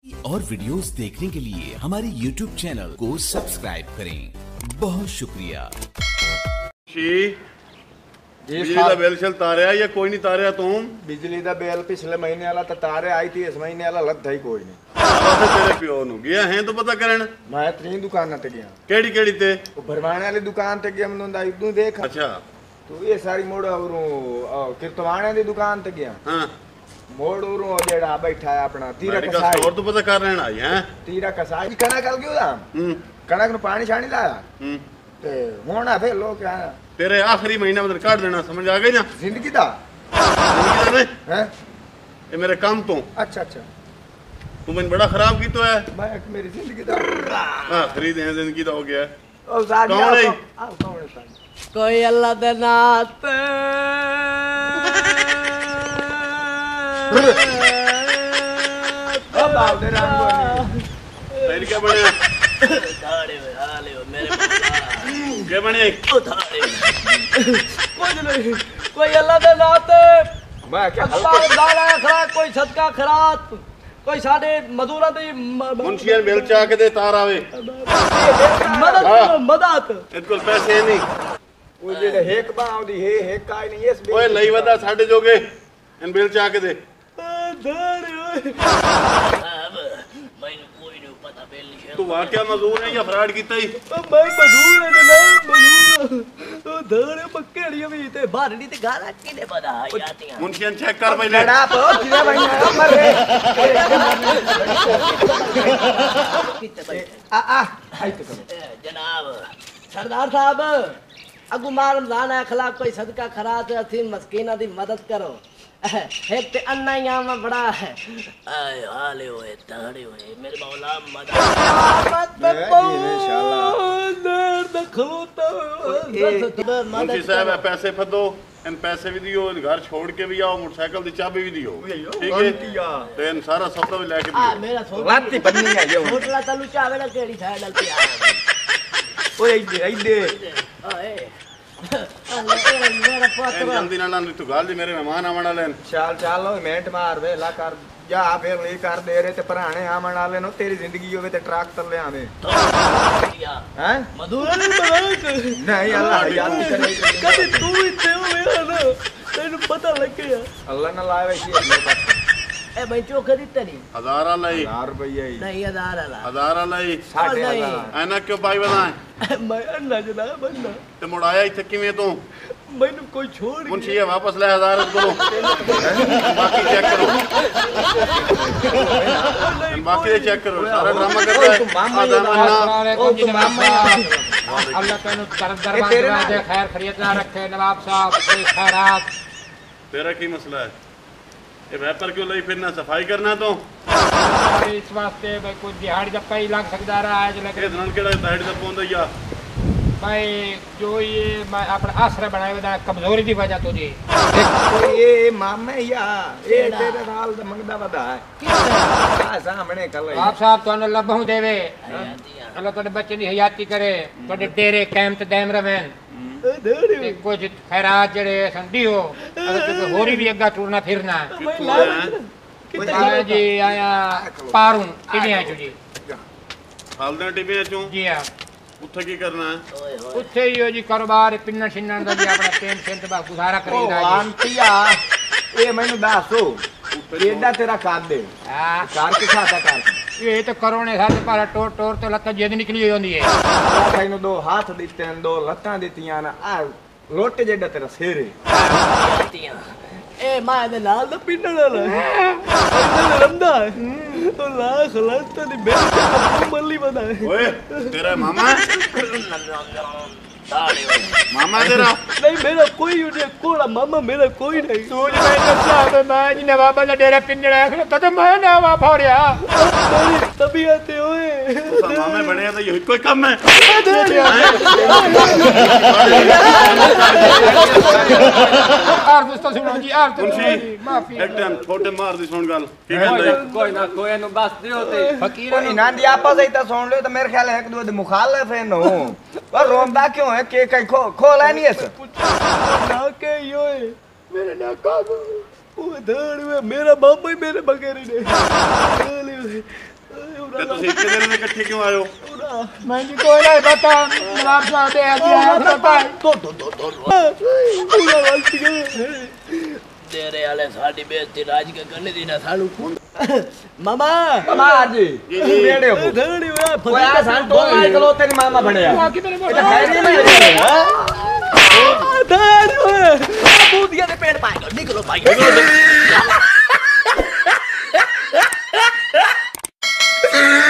और वीडियोस देखने के लिए हमारे YouTube चैनल को सब्सक्राइब करें। बहुत शुक्रिया। बिजली का बिल चल तारिया या कोई नहीं तारिया तुम? बिजली का बिल पिछले महीने वाला तो तारे आई थी, इस महीने वाला लग ही कोई नहीं। तेरे प्यो नु गया है तो पता करन। मैं 3 दुकान ते गया। केड़ी केड़ी ते? वो भरवाने वाली दुकान ते गया, मैं तू देख। अच्छा तो ये सारी मोड़ और किरतवाने दी दुकान ते गया। हां मोड़ और जेड़ा बैठा है अपना तीरा कसाई। और तो पता कर रहना आई हैं? तीरा कसाई कणक कल क्यों दा? कणक नु पानी छानी लाया। ते होना फिर लोग क्या तेरे आखिरी महीना में काट देना, समझ आ गई ना? जिंदगी दा हैं? ये मेरे काम तो। अच्छा अच्छा तू मैंने बड़ा खराब की तो है। मैं मेरी जिंदगी दा आखिरी दिन जिंदगी दा हो गया है। ओ साथ कौन है? कौन है साथ? कोई अल्लाह दे नात अब आओ दे राम बोली। तेरी क्या बने? धाड़े में हाले हो मेरे क्या बने? ओ धाड़े कुछ नहीं, कोई अल्लाह दे नात मैं क्या अखबार दाला खरात, कोई सदका खरात, कोई साडे मजदूरां दी मुंशियां बिल चा के दे तार आवे। मदद करो, मदद। इनको पैसे नहीं। वो जेड़े हेक बाव दी हेक काई नहीं इस ओए लई वदा साडे जोगे इन बिल चा के दे। धाड़े ओए मैंने कोई नहीं पता बिल नहीं। तू वाकया मजदूर है या फ्रॉड कीता ही? मैं मजदूर है जनाब, मजदूर। ओ धाड़े पक्केड़ियां भी ते बाहर नहीं ते गाना किने पता आती हैं। मुंशियां चेक कर पहले। लड़ा पो किने भाई मरे आ हाय तो जनाब सरदार साहब अगू मार रमजान है, अखलाक कोई सदका खरात थी, मस्कीना दी मदद करो। एक ते अन्ना ही आमा बड़ा है। आए हाले होए ताड़े होए मेरे मौला मदद मुंशी साहब है पैसे फदो, इन पैसे भी दियो, घर छोड़ के भी आओ, मोटरसाइकिल दी चाबी भी दियो। ठीक है? तो इन सारा सौदा भी लेके दियो। मेरा लाती बननी है ये छोटला तलू चावे ना केड़ी साइड डल पे आ। ओए इदे ओए मेरा इन पुत्र जल्दी ना तू गाल दी, मेरे मेहमान आवन वाले हैं। चाल चाल मिनट मार वेला कर जा फिर ले कर दे रे ते पराने आमण वाले नो तेरी जिंदगी होवे ते ट्रक तले आवे हैं मधुर ने बना नहीं अल्लाह याद करे कभी तू ही थे मेरा ना तेन पता लग गया। अल्लाह ना लावे सी ए भाई चोखरी तनी 1000 लाई 1000 रुपया ही नहीं 1000 1000 लाई 1000 ऐना क्यों पाई बनाए? मैं अन्ना जनाब अन्ना ते मुड़ाया इथे किवें तू? मैंने कोई छोड़ मुंशी ये वापस ले 1000 को। बाकी चेक करो, बाकी चेक करो, सारा ड्रामा कर रहा है। तू मामा अन्ना ओ तू मामा अल्लाह तेनु दरबार दे खैर खैरियत ना रखे नवाब साहब, कोई खैरात। तेरा की मसला है? ये व्यापार क्यों लई फिरना, सफाई करना तो इस वास्ते भाई कोई दिहाड़ी दा पई लग सकदा रहा है ये लेकिन धन केड़ा दिहाड़ी दा पौंदा या भाई जो ये मैं अपना आसरा बनाए वदा कमजोरी दी वजह तो जी ये मामा या ये तेरे नाल दा मंगदा वदा है आ सामने कल आप साहब तो लबहू देवे, अल्लाह तोड़े बच्चे दी हयाती करे, तोड़े डेरे कायम ते दायम रवेन। ते कुछ खैरात जड़े संडी हो अगर होरी भी अग्गा टूरना फिरना जी आया पारू टिबियां चो जी हालदा टिबियां चो जी हां उत्थे की करना है? उत्थे ही हो जी कारोबार पिन्ना छिन्ना दा जी अपना टेम सेंट बा गुजारा करीदा जी। आंटिया ये मैनू दसो एडा तेरा कर दे हां कार के खाता कर ये तो करोने साथ पर टोर टोर तो लत्ता जिद निकली होंदी है। तैनू 2 हाथ दिते ने 2 लत्तां दित्तियां ना आ लोटे जेडा तेरा सिर है ए मां दे नाल दा पिंडण वाला ए रंदा तो लाख लाख दी बेटी मल्ली बना ओए तेरा मामा मामा तेरा नहीं मेरा कोई नहीं, कोड़ा मामा मेरा कोई नहीं। सूझ में नशा मैं जी नवाब दा डेरा पिंडड़ा तो मैं नवा फोड़या तबीयत ओए मामे बने तो यही कोई कम है। आर दोस्तों सुनो जी आर तो माफी एक टाइम छोटे मार दी सुन गल की कहंदा कोई ना कोई नु बस दियो ते फकीर नी नांदी आपस ही ता सुन ले तो मेरे ख्याल है एक दो मुखालिफ है नो पर रोंदा क्यों है के कई खोला नहीं है ना के योए मेरे ना का वो धड़ में मेरा बाप ही मेरे बगैर ही नहीं ਤੇ ਤੁਸੀਂ ਇੱਕ ਦਿਨ ਦੇ ਇਕੱਠੇ ਕਿਉਂ ਆਇਓ मैं जी कोई नहीं बता नवाब साहब दे दिया बता तेरे वाले साडी बेइज्जती राज के करने दी ना सानू मामा मामा जी बेड़े हो धड़ी हुआ ओए आ सान तो ना चलो तेरे मामा बनया ये खैर नहीं धड़ी हुए बूदिया दे पेड़ पाएगा निकलो भाई